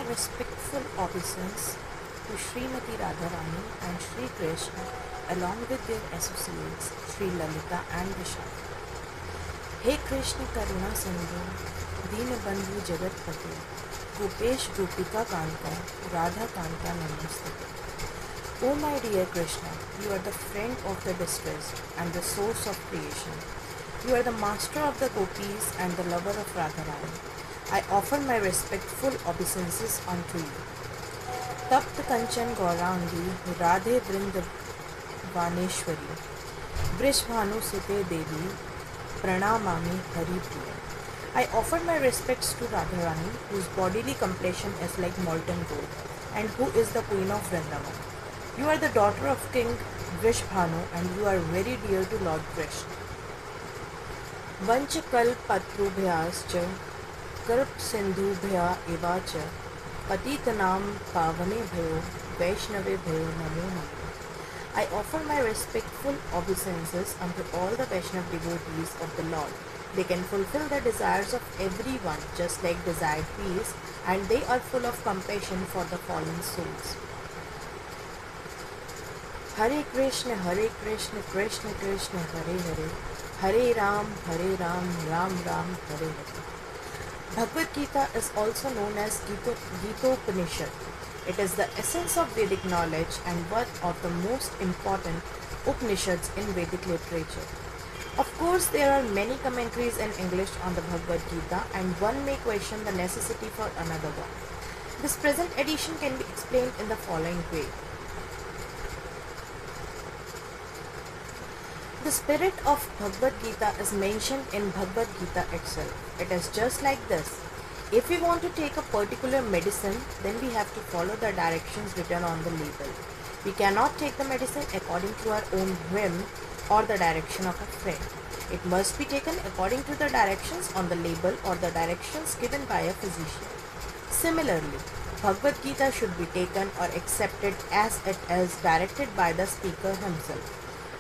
respectful obeisance to Srimati Radharani and Shri Krishna along with their associates Shri Lalita and Vishaka. Hey Krishna Karuna Sindhu, Deen Bandhu Jagatpati, Gopesh Gopika Kanta, Radha Kanta Namaste. Oh my dear Krishna, you are the friend of the distressed and the source of creation. You are the master of the gopis and the lover of Radharani. I offer my respectful obeisances unto you. Tapt Kanchan Gaurangi, Radhe Vrindavaneshwari, Vrishbhanu Sute Devi, Pranamami Hari Priya. I offer my respects to Radharani, whose bodily complexion is like molten gold, and who is the queen of Vrindavan. You are the daughter of King Vrishbhanu, and you are very dear to Lord Krishna. Vanchakal Patrubhyascha, Karp Sindhubhya Evacha, Patitanam Pavane Bhayo, Vaishnave Bhayo Namo Namo. I offer my respectful obeisances unto all the Vaishnav devotees of the Lord. They can fulfill the desires of everyone just like desired peace, and they are full of compassion for the fallen souls. Hare Krishna, Krishna Krishna, Hare Hare, Hare Ram, Ram Ram, Hare Hare. Bhagavad Geeta is also known as Gitopanishad. It is the essence of Vedic knowledge and one of the most important Upanishads in Vedic literature. Of course, there are many commentaries in English on the Bhagavad Gita, and one may question the necessity for another one. This present edition can be explained in the following way. The spirit of Bhagavad Gita is mentioned in Bhagavad Gita itself. It is just like this. If we want to take a particular medicine, then we have to follow the directions written on the label. We cannot take the medicine according to our own whim or the direction of a friend. It must be taken according to the directions on the label or the directions given by a physician. Similarly, Bhagavad Gita should be taken or accepted as it is directed by the speaker himself.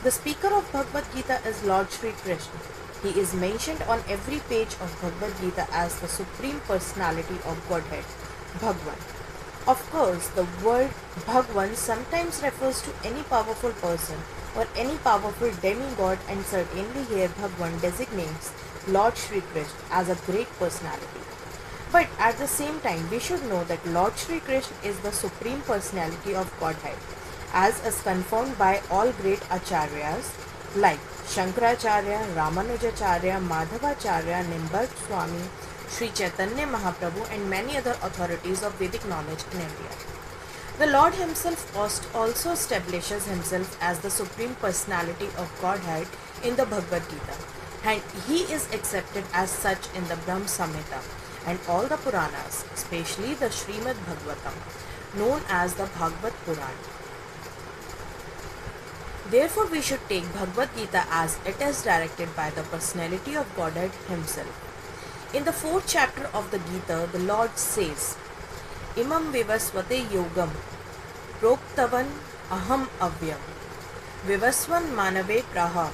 The speaker of Bhagavad Gita is Lord Shri Krishna. He is mentioned on every page of Bhagavad Gita as the Supreme Personality of Godhead, Bhagwan. Of course, the word Bhagwan sometimes refers to any powerful person or any powerful demigod, and certainly here Bhagwan designates Lord Shri Krishna as a great personality. But at the same time, we should know that Lord Shri Krishna is the Supreme Personality of Godhead, as is confirmed by all great acharyas like Shankaracharya, Ramanujacharya, Madhavacharya, Nimbark Swami, Sri Chaitanya Mahaprabhu, and many other authorities of Vedic knowledge in India. The Lord himself also establishes himself as the Supreme Personality of Godhead in the Bhagavad Gita, and he is accepted as such in the Brahma Samhita and all the Puranas, especially the Srimad Bhagavatam, known as the Bhagavad Purana. Therefore, we should take Bhagavad Gita as it is directed by the personality of Godhead himself. In the 4th chapter of the Gita, the Lord says, Imam vivasvate yogam, proktavan aham avyam, vivasvan manave praha,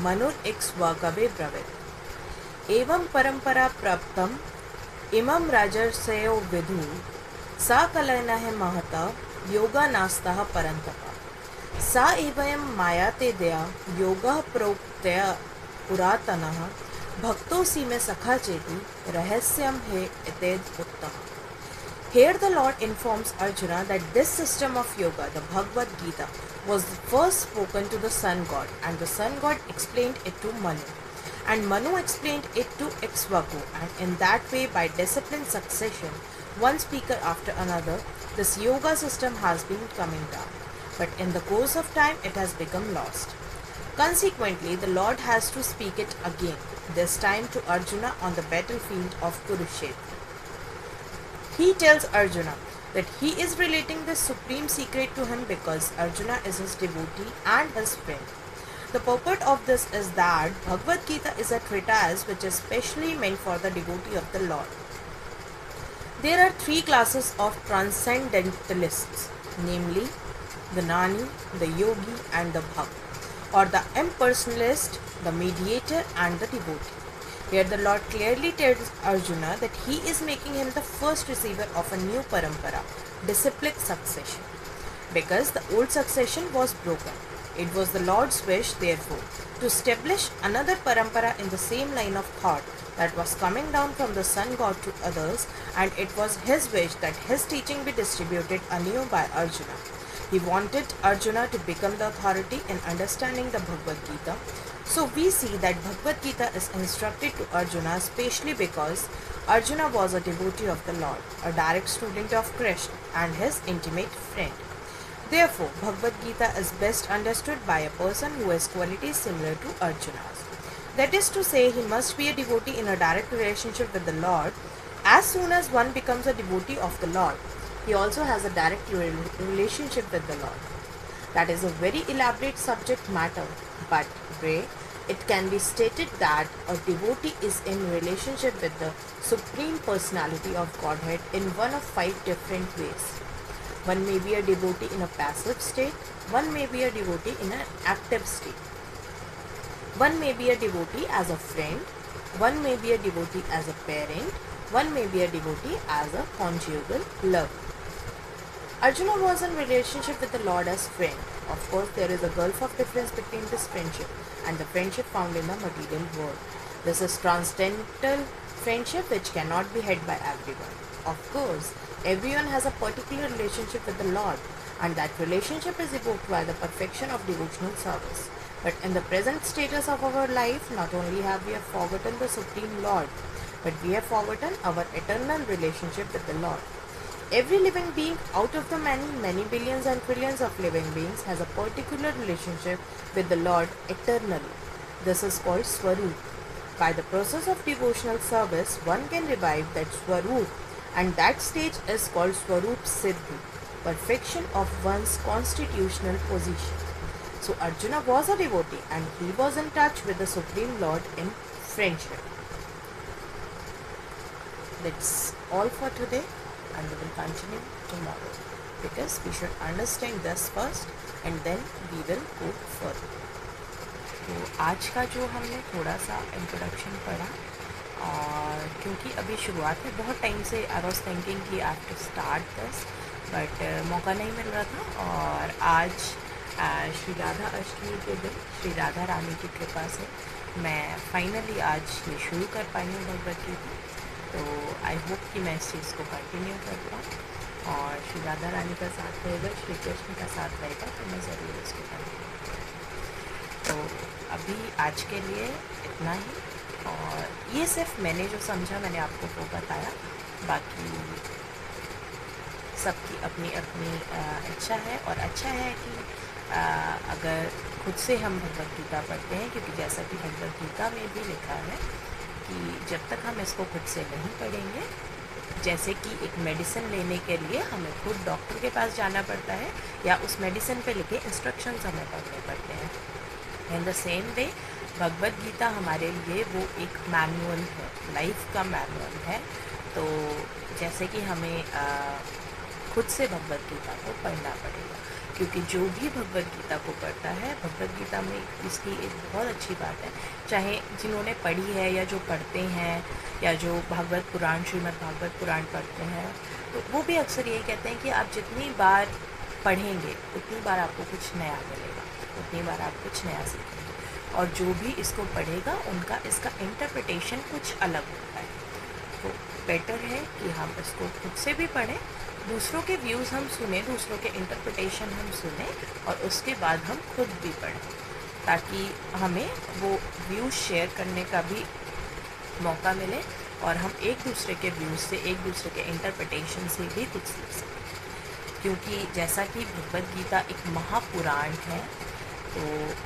manur iksvagave bravit. Evam parampara praptam, imam rajarsayo vidhu, sa kalaynahe mahata, yoga nastaha parantapa. सा एवं मायाते दया योगा प्रोक्तया पुरातनः भक्तोसी में सखा चेति रहस्यम हे इतेद उत्तम. Here the Lord informs Arjuna that this system of yoga, the Bhagavad Gita, was first spoken to the sun god, and the sun god explained it to Manu, and Manu explained it to Ikshvaku, and in that way, by disciplined succession, one speaker after another, this yoga system has been coming down. But in the course of time it has become lost. Consequently, the Lord has to speak it again, this time to Arjuna on the battlefield of Kurukshetra. He tells Arjuna that he is relating this supreme secret to him because Arjuna is his devotee and his friend. The purport of this is that Bhagavad Gita is a treatise which is specially meant for the devotee of the Lord. There are 3 classes of transcendentalists, namely the Gnani, the Yogi, and the Bhakt, or the impersonalist, the mediator, and the devotee. Here the Lord clearly tells Arjuna that he is making him the first receiver of a new parampara, disciplic succession, because the old succession was broken. It was the Lord's wish, therefore, to establish another parampara in the same line of thought that was coming down from the sun god to others, and it was his wish that his teaching be distributed anew by Arjuna. He wanted Arjuna to become the authority in understanding the Bhagavad Gita. So we see that Bhagavad Gita is instructed to Arjuna especially because Arjuna was a devotee of the Lord, a direct student of Krishna and his intimate friend. Therefore, Bhagavad Gita is best understood by a person who has qualities similar to Arjuna's. That is to say, he must be a devotee in a direct relationship with the Lord. As soon as one becomes a devotee of the Lord, he also has a direct relationship with the Lord. That is a very elaborate subject matter, but it can be stated that a devotee is in relationship with the Supreme Personality of Godhead in one of 5 different ways. One may be a devotee in a passive state, one may be a devotee in an active state. One may be a devotee as a friend, one may be a devotee as a parent, one may be a devotee as a conjugal lover. Arjuna was in relationship with the Lord as friend. Of course, there is a gulf of difference between this friendship and the friendship found in the material world. This is transcendental friendship which cannot be had by everyone. Of course, everyone has a particular relationship with the Lord, and that relationship is evoked by the perfection of devotional service. But in the present status of our life, not only have we forgotten the Supreme Lord, but we have forgotten our eternal relationship with the Lord. Every living being out of the many billions and trillions of living beings has a particular relationship with the Lord eternally. This is called Swaroop. By the process of devotional service, one can revive that Swaroop, and that stage is called Swaroop Siddhi, perfection of one's constitutional position. So Arjuna was a devotee and he was in touch with the Supreme Lord in friendship. That's all for today, and we will continue tomorrow, because we should understand this first and then we will go further. तो आज का जो हमने थोड़ा सा introduction पढ़ा, और क्योंकि अभी शुरुआत है, बहुत टाइम से आई वॉज थिंकिंग कि I have to start this, but मौका नहीं मिल रहा था। और आज श्री राधा अष्टमी के दिन श्री राधा रानी की कृपा से मैं फाइनली आज ये शुरू कर पाई हूँ भगवद गीता। तो आई होप कि मैं इस चीज़ को कंटिन्यू कर पाऊँ, और श्री राधा रानी का साथ रहेगा, श्री कृष्ण का साथ रहेगा, तो मैं ज़रूर इसको कंटिन्यू करूँगी। तो अभी आज के लिए इतना ही, और ये सिर्फ मैंने जो समझा मैंने आपको वो बताया, बाकी सबकी अपनी अपनी इच्छा है। और अच्छा है कि अगर खुद से हम भगवद गीता पढ़ते हैं, क्योंकि जैसा कि भगवद गीता में भी लिखा है कि जब तक हम इसको खुद से नहीं पढ़ेंगे, जैसे कि एक मेडिसिन लेने के लिए हमें खुद डॉक्टर के पास जाना पड़ता है, या उस मेडिसिन पे लिखे इंस्ट्रक्शंस हमें पढ़ने पड़ते हैं, in the same way Bhagavad Gita हमारे लिए वो एक मैनुअल है, लाइफ का मैनुअल है। तो जैसे कि हमें खुद से भगवद गीता को पढ़ना पड़ेगा, क्योंकि जो भी भगवद गीता को पढ़ता है, भगवद गीता में इसकी एक बहुत अच्छी बात है, चाहे जिन्होंने पढ़ी है या जो पढ़ते हैं, या जो भागवत पुराण श्रीमद् भागवत पुराण पढ़ते हैं, तो वो भी अक्सर यही कहते हैं कि आप जितनी बार पढ़ेंगे उतनी बार आपको कुछ नया मिलेगा, उतनी बार आप कुछ नया सीखेंगे, और जो भी इसको पढ़ेगा उनका इसका इंटरप्रिटेशन कुछ अलग होता है। तो बेटर है कि हम इसको खुद से भी पढ़ें, दूसरों के व्यूज़ हम सुने, दूसरों के इंटरप्रिटेशन हम सुने, और उसके बाद हम खुद भी पढ़ें, ताकि हमें वो व्यूज़ शेयर करने का भी मौका मिले, और हम एक दूसरे के व्यूज़ से, एक दूसरे के इंटरप्रिटेशन से भी कुछ सीख सकें। क्योंकि जैसा कि भगवद गीता एक महापुराण है, तो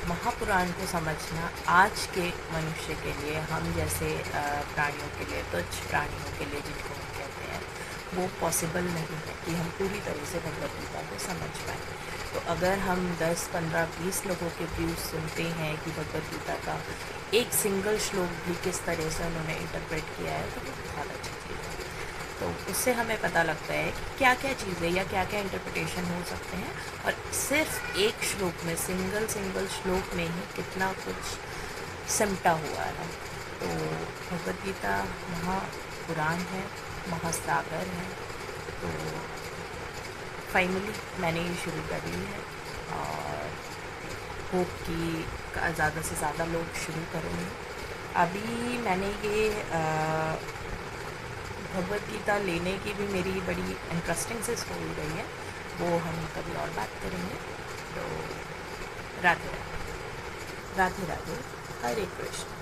महापुराण को समझना आज के मनुष्य के लिए, हम जैसे प्राणियों के लिए, तुच्छ प्राणियों के लिए जिनको हम कहते हैं, वो पॉसिबल नहीं है कि हम पूरी तरह से भगवद गीता को समझ पाएँ। तो अगर हम 10, 15, 20 लोगों के व्यूज़ सुनते हैं कि भगवद गीता का एक सिंगल श्लोक भी किस तरह से उन्होंने इंटरप्रेट किया है, तो वो बहुत अच्छी चीज़ है। तो उससे हमें पता लगता है कि क्या क्या चीज़ें या क्या क्या इंटरप्रिटेशन हो सकते हैं, और सिर्फ एक श्लोक में, सिंगल श्लोक में ही कितना कुछ सिमटा हुआ है। तो भगवद गीता महापुराण है, महासागर है। तो फाइनली मैंने ये शुरू कर ली है और होप कि ज़्यादा से ज़्यादा लोग शुरू करेंगे। अभी मैंने ये भगवद गीता लेने की भी मेरी बड़ी इंटरेस्टिंग से स्टोरी रही है, वो हम कभी और बात करेंगे। तो राधे राधे, राधे राधे, हरे कृष्ण।